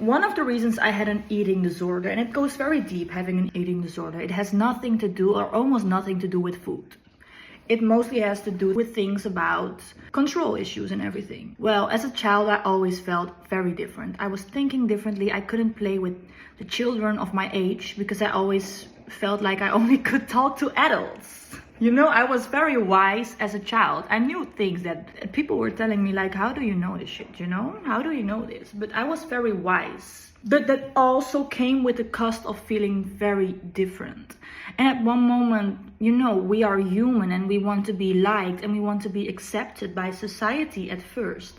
One of the reasons I had an eating disorder, and it goes very deep, having an eating disorder, it has nothing to do, or almost nothing to do, with food. It mostly has to do with things about control issues and everything. Well, as a child, I always felt very different. I was thinking differently. I couldn't play with the children of my age because I always felt like I only could talk to adults. You know, I was very wise as a child. I knew things that people were telling me, like, how do you know this shit, you know? How do you know this? But I was very wise. But that also came with the cost of feeling very different. And at one moment, you know, we are human and we want to be liked and we want to be accepted by society at first.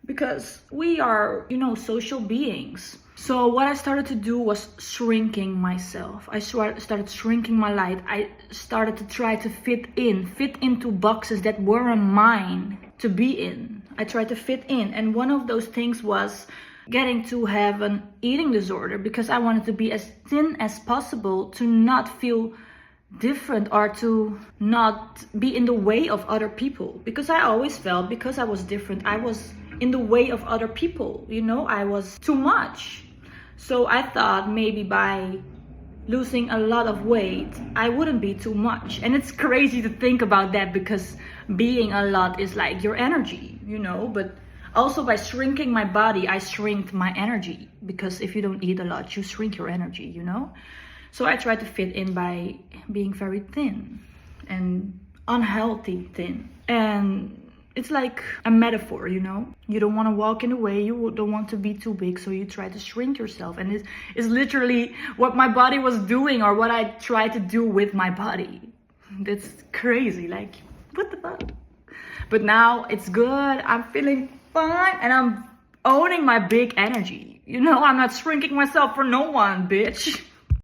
Because we are, you know, social beings. So what I started to do was shrinking myself. I started shrinking my life. I started to try to fit into boxes that weren't mine to be in. I tried to fit in. And one of those things was getting to have an eating disorder because I wanted to be as thin as possible to not feel different or to not be in the way of other people. Because I always felt, because I was different, I was in the way of other people, you know, I was too much. So I thought maybe by losing a lot of weight, I wouldn't be too much. And it's crazy to think about that because being a lot is like your energy, you know, but also by shrinking my body, I shrinked my energy, because if you don't eat a lot, you shrink your energy, you know. So I tried to fit in by being very thin and unhealthy thin. And it's like a metaphor, you know. You don't want to walk in the way, you don't want to be too big, so you try to shrink yourself. And it is literally what my body was doing, or what I tried to do with my body. That's crazy, like, what the fuck? But now it's good, I'm feeling fine, and I'm owning my big energy. You know, I'm not shrinking myself for no one, bitch.